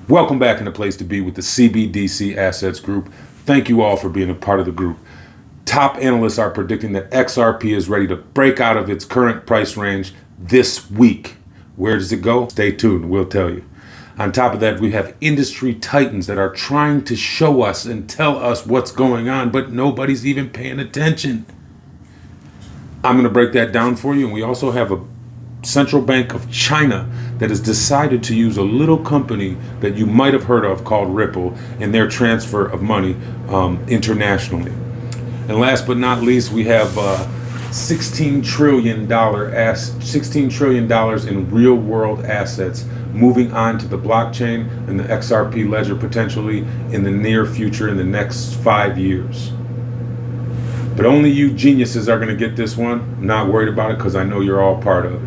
Welcome back in the place to be with the CBDC Assets Group. Thank you all for being a part of the group. Top analysts are predicting that XRP is ready to break out of its current price range this week. Where does it go? Stay tuned, we'll tell you. On top of that, we have industry titans that are trying to show us and tell us what's going on, but nobody's even paying attention. I'm going to break that down for you. And we also have a Central Bank of China that has decided to use a little company that you might have heard of called Ripple in their transfer of money internationally. And last but not least, we have $16 trillion in real world assets moving on to the blockchain and the XRP ledger potentially in the near future in the next 5 years. But only you geniuses are going to get this one. I'm not worried about it because I know you're all part of it.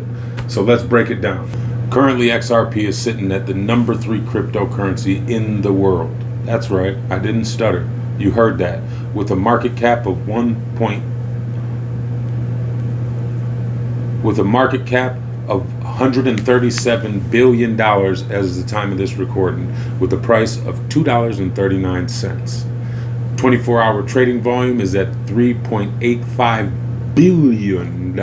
So let's break it down. Currently, XRP is sitting at the number 3 cryptocurrency in the world. That's right, I didn't stutter. You heard that. With a market cap of $137 billion as of the time of this recording, with a price of $2.39. 24-hour trading volume is at $3.85 billion.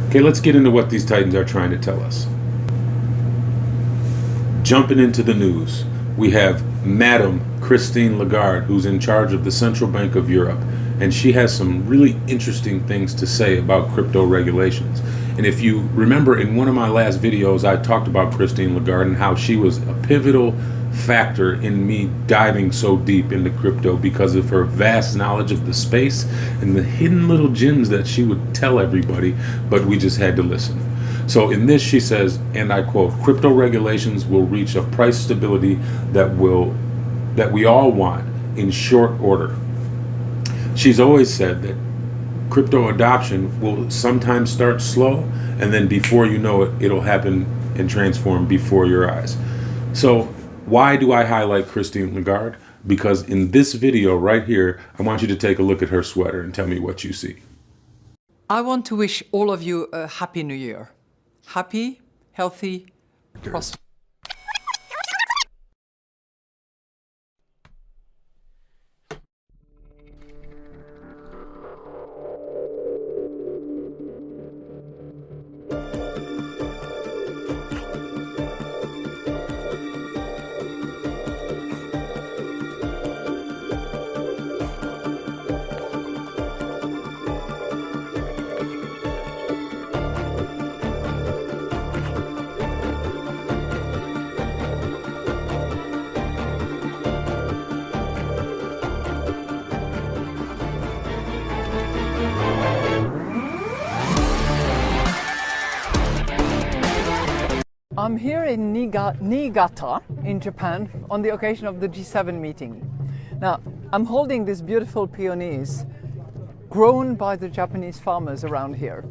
Okay, let's get into what these titans are trying to tell us. Jumping into the news, we have Madam Christine Lagarde, who's in charge of the Central Bank of Europe, and she has some really interesting things to say about crypto regulations. And if you remember, in one of my last videos, I talked about Christine Lagarde and how she was a pivotal factor in me diving so deep into crypto because of her vast knowledge of the space and the hidden little gems that she would tell everybody, but we just had to listen. So in this, she says, and I quote, "Crypto regulations will reach a price stability that we all want in short order." She's always said that crypto adoption will sometimes start slow, and then before you know it, it'll happen and transform before your eyes. So why do I highlight Christine Lagarde? Because in this video right here, I want you to take a look at her sweater and tell me what you see. I want to wish all of you a happy new year. Happy, healthy, prosperous. I'm here in Niigata in Japan on the occasion of the G7 meeting. Now, I'm holding these beautiful peonies grown by the Japanese farmers around here.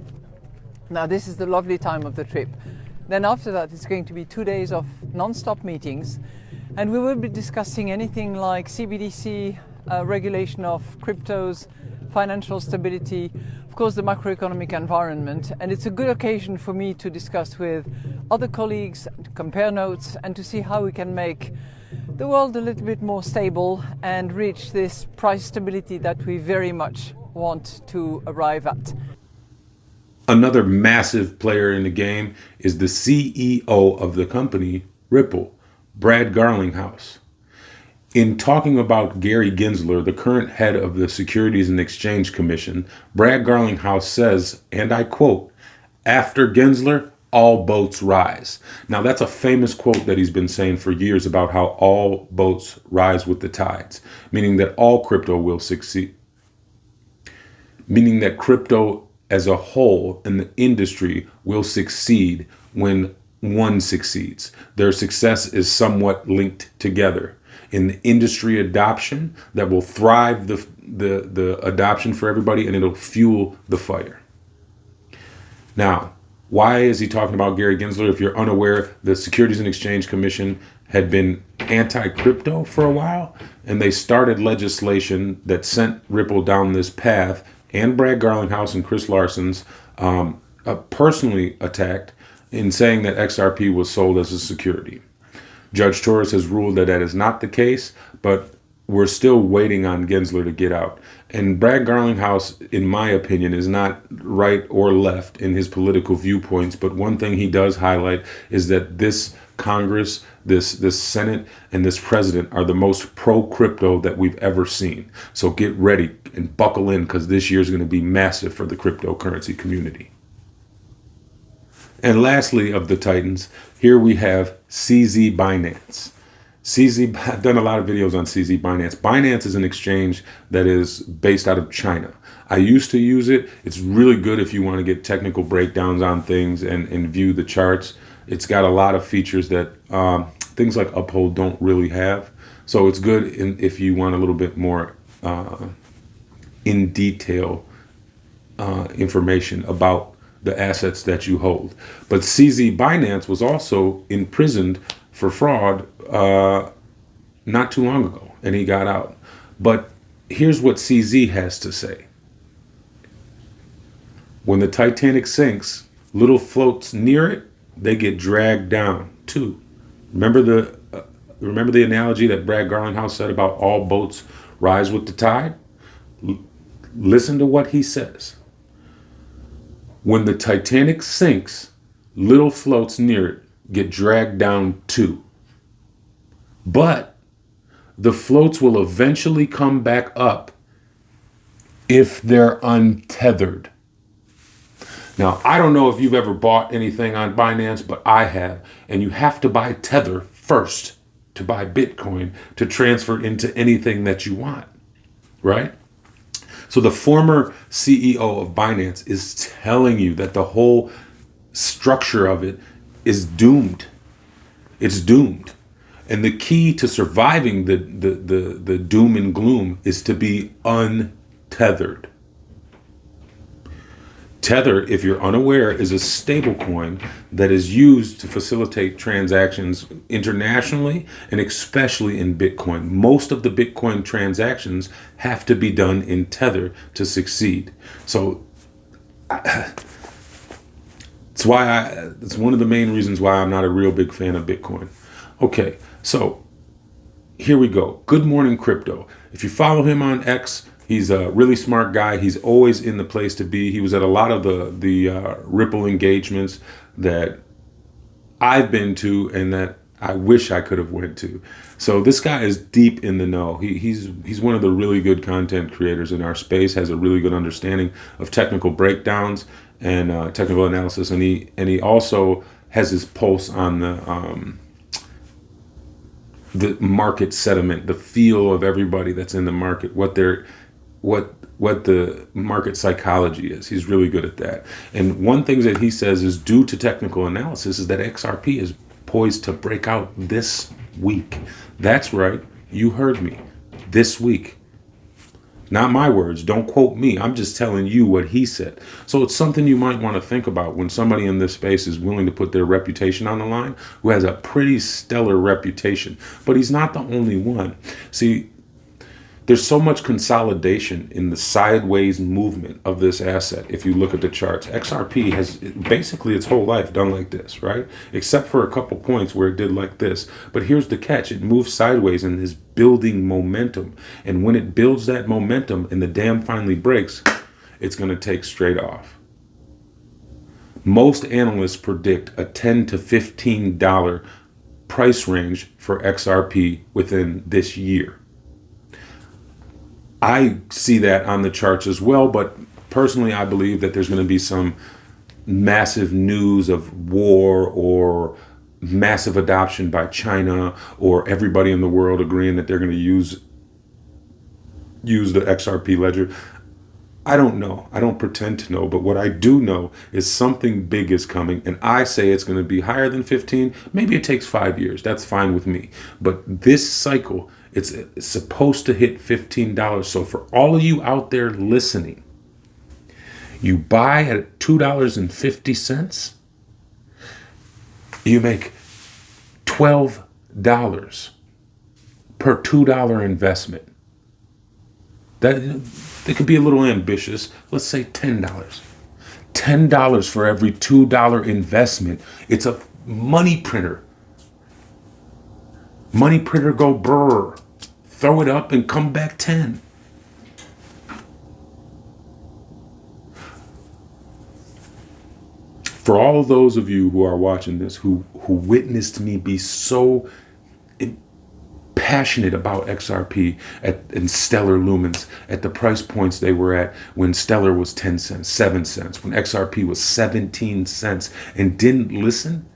Now, this is the lovely time of the trip. Then after that, it's going to be 2 days of non-stop meetings, and we will be discussing anything like CBDC, regulation of cryptos, financial stability, of course the macroeconomic environment, and it's a good occasion for me to discuss with other colleagues, to compare notes, and to see how we can make the world a little bit more stable and reach this price stability that we very much want to arrive at. Another massive player in the game is the CEO of the company, Ripple, Brad Garlinghouse. In talking about Gary Gensler, the current head of the Securities and Exchange Commission, Brad Garlinghouse says, and I quote, "After Gensler, all boats rise." Now, that's a famous quote that he's been saying for years about how all boats rise with the tides, meaning that all crypto will succeed, meaning that crypto as a whole in the industry will succeed when one succeeds. Their success is somewhat linked together. In the industry adoption, that will thrive the adoption for everybody, and it'll fuel the fire. Now, why is he talking about Gary Gensler? If you're unaware, the Securities and Exchange Commission had been anti-crypto for a while, and they started legislation that sent Ripple down this path, and Brad Garlinghouse and Chris Larson's personally attacked in saying that XRP was sold as a security. Judge Torres has ruled that that is not the case, but we're still waiting on Gensler to get out. And Brad Garlinghouse, in my opinion, is not right or left in his political viewpoints. But one thing he does highlight is that this Congress, this Senate, and this president are the most pro-crypto that we've ever seen. So get ready and buckle in, because this year is going to be massive for the cryptocurrency community. And lastly, of the Titans, here we have CZ Binance. I've done a lot of videos on CZ Binance. Binance is an exchange that is based out of China. I used to use it. It's really good if you want to get technical breakdowns on things and view the charts. It's got a lot of features that things like Uphold don't really have. So it's good if you want a little bit more in detail information about the assets that you hold. But CZ Binance was also imprisoned for fraud not too long ago, and he got out. But here's what CZ has to say. When the Titanic sinks, little floats near it, they get dragged down too. Remember the analogy that Brad Garlinghouse said about all boats rise with the tide? Listen to what he says. When the Titanic sinks, little floats near it get dragged down too. But the floats will eventually come back up if they're untethered. Now, I don't know if you've ever bought anything on Binance, but I have. And you have to buy Tether first to buy Bitcoin to transfer into anything that you want, right? So the former CEO of Binance is telling you that the whole structure of it is doomed. It's doomed. And the key to surviving the doom and gloom is to be untethered. Tether, if you're unaware, is a stable coin that is used to facilitate transactions internationally and especially in Bitcoin. Most of the Bitcoin transactions have to be done in Tether to succeed. So it's one of the main reasons why I'm not a real big fan of Bitcoin. Okay, so here we go. Good Morning Crypto. If you follow him on X, he's a really smart guy. He's always in the place to be. He was at a lot of the Ripple engagements that I've been to and that I wish I could have went to. So this guy is deep in the know. He's one of the really good content creators in our space, has a really good understanding of technical breakdowns and technical analysis. And he also has his pulse on the market sentiment, the feel of everybody that's in the market, what the market psychology is. He's really good at that. And one thing that he says is due to technical analysis is that XRP is poised to break out this week. That's right. You heard me. This week. Not my words. Don't quote me. I'm just telling you what he said. So it's something you might want to think about when somebody in this space is willing to put their reputation on the line, who has a pretty stellar reputation. But he's not the only one. See, there's so much consolidation in the sideways movement of this asset. If you look at the charts, XRP has basically its whole life done like this, right? Except for a couple points where it did like this. But here's the catch. It moves sideways and is building momentum. And when it builds that momentum and the dam finally breaks, it's going to take straight off. Most analysts predict a $10 to $15 price range for XRP within this year. I see that on the charts as well, but personally I believe that there's going to be some massive news of war or massive adoption by China or everybody in the world agreeing that they're going to use the XRP ledger. I don't know. I don't pretend to know, but what I do know is something big is coming, and I say it's going to be higher than 15. Maybe it takes 5 years. That's fine with me. But this cycle, it's supposed to hit $15. So for all of you out there listening, you buy at $2.50, you make $12 per $2 investment. That could be a little ambitious. Let's say $10. $10 for every $2 investment. It's a money printer. Money printer go brr. Throw it up and come back 10. For all of those of you who are watching this, who witnessed me be so passionate about XRP and Stellar Lumens at the price points they were at when Stellar was 10 cents, 7 cents, when XRP was 17 cents, and didn't listen,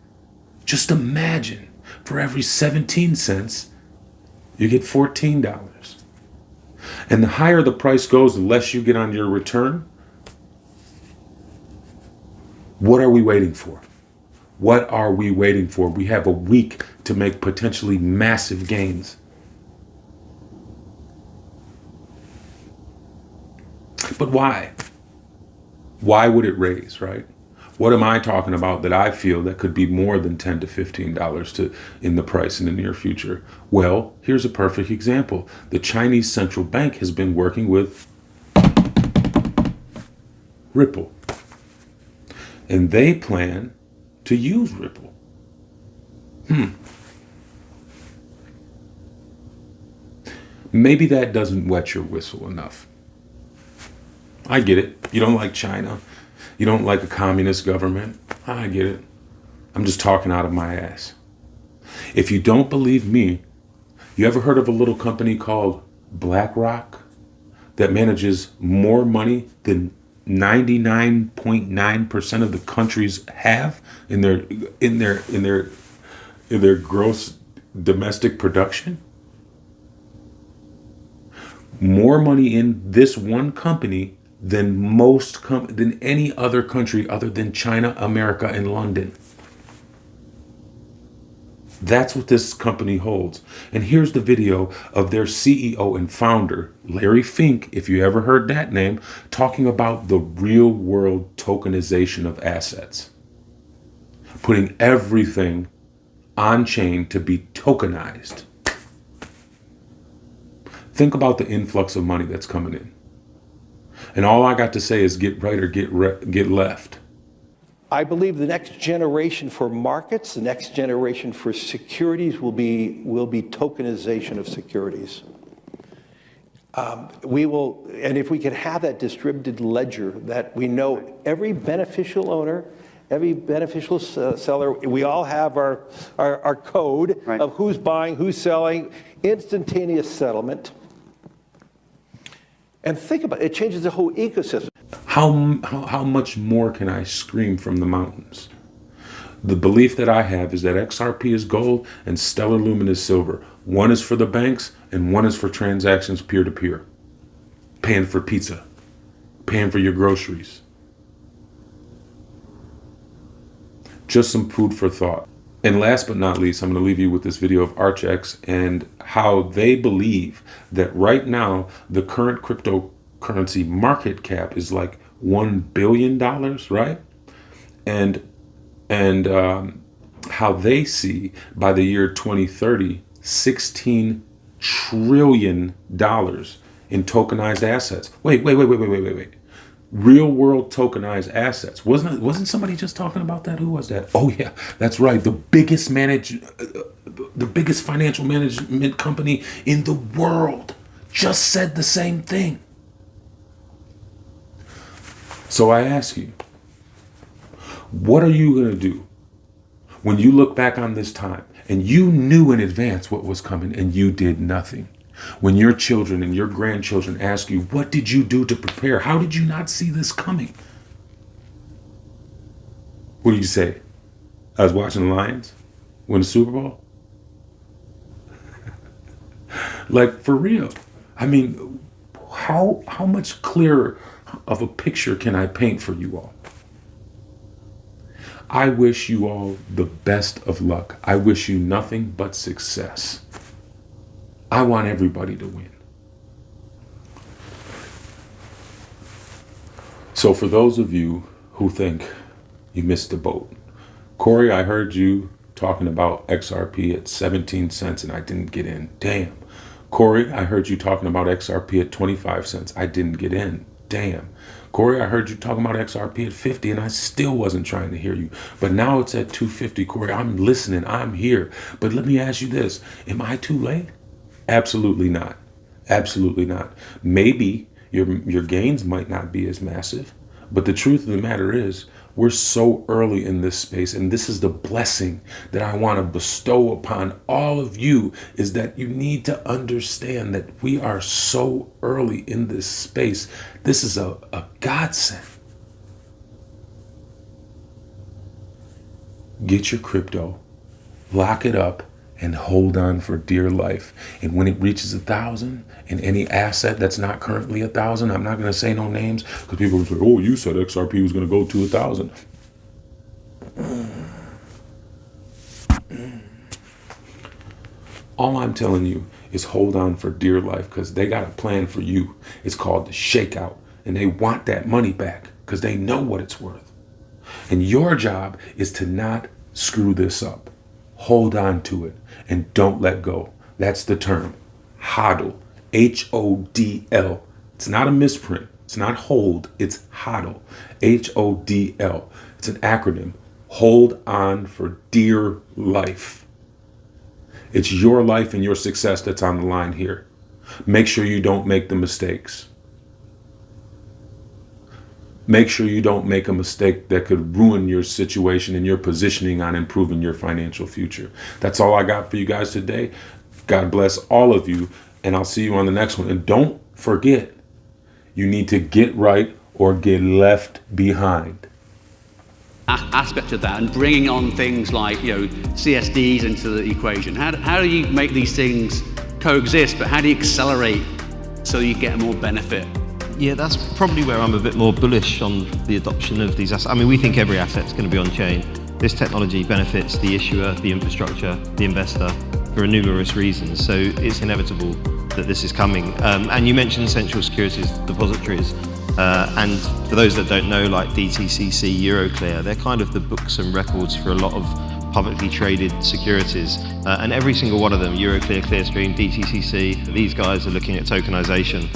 just imagine for every 17 cents, you get $14. And the higher the price goes, the less you get on your return. What are we waiting for? What are we waiting for? We have a week to make potentially massive gains. But why? Why would it raise, right? What am I talking about that I feel that could be more than $10 to $15 in the price in the near future? Well, here's a perfect example. The Chinese central bank has been working with Ripple. And they plan to use Ripple. Maybe that doesn't wet your whistle enough. I get it. You don't like China. You don't like a communist government. I get it. I'm just talking out of my ass. If you don't believe me, you ever heard of a little company called BlackRock that manages more money than 99.9% of the countries have in their gross domestic production? More money in this one company than than any other country other than China, America, and London. That's what this company holds. And here's the video of their CEO and founder, Larry Fink, if you ever heard that name, talking about the real world tokenization of assets. Putting everything on chain to be tokenized. Think about the influx of money that's coming in. And all I got to say is get right or get left. I believe the next generation for markets, the next generation for securities will be tokenization of securities. And if we could have that distributed ledger that we know every beneficial owner, every beneficial seller, we all have our code of who's buying, who's selling, instantaneous settlement. And think about it, it changes the whole ecosystem. How much more can I scream from the mountains? The belief that I have is that XRP is gold and Stellar Lumen is silver. One is for the banks and one is for transactions peer-to-peer. Paying for pizza, paying for your groceries. Just some food for thought. And last but not least, I'm going to leave you with this video of ArchX and how they believe that right now the current cryptocurrency market cap is like $1 billion, right? And how they see by the year 2030, $16 trillion in tokenized assets. Wait. Real world tokenized assets. Wasn't somebody just talking about that? Who was that? Oh yeah, that's right. The biggest financial management company in the world just said the same thing. So I ask you, what are you going to do when you look back on this time and you knew in advance what was coming and you did nothing? When your children and your grandchildren ask you, what did you do to prepare? How did you not see this coming? What do you say? I was watching the Lions win the Super Bowl? Like, for real. I mean, how much clearer of a picture can I paint for you all? I wish you all the best of luck. I wish you nothing but success. I want everybody to win. So for those of you who think you missed the boat, Corey, I heard you talking about XRP at 17 cents and I didn't get in. Damn. Corey, I heard you talking about XRP at 25 cents. I didn't get in. Damn. Corey, I heard you talking about XRP at 50 and I still wasn't trying to hear you. But now it's at 250, Corey. I'm listening. I'm here. But let me ask you this. Am I too late? Absolutely not. Absolutely not. Maybe your gains might not be as massive, but the truth of the matter is we're so early in this space, and this is the blessing that I want to bestow upon all of you, is that you need to understand that we are so early in this space. This is a godsend. Get your crypto, lock it up, and hold on for dear life. And when it reaches 1,000, and any asset that's not currently 1,000, I'm not going to say no names, because people will say, oh, you said XRP was going to go to 1,000. All I'm telling you is hold on for dear life, because they got a plan for you. It's called the shakeout, and they want that money back because they know what it's worth. And your job is to not screw this up. Hold on to it and don't let go. That's the term. HODL. HODL. It's not a misprint. It's not hold. It's HODL. HODL. It's an acronym. Hold on for dear life. It's your life and your success that's on the line here. Make sure you don't make the mistakes. Make sure you don't make a mistake that could ruin your situation and your positioning on improving your financial future. That's all I got for you guys today. God bless all of you, and I'll see you on the next one. And don't forget, you need to get right or get left behind. Aspect of that, and bringing on things like CSDs into the equation. How do you make these things coexist, but how do you accelerate so you get more benefit? Yeah, that's probably where I'm a bit more bullish on the adoption of these assets. I mean, we think every asset's going to be on chain. This technology benefits the issuer, the infrastructure, the investor for numerous reasons. So it's inevitable that this is coming. And you mentioned central securities depositories. And for those that don't know, like DTCC, Euroclear, they're kind of the books and records for a lot of publicly traded securities. And every single one of them, Euroclear, Clearstream, DTCC, these guys are looking at tokenization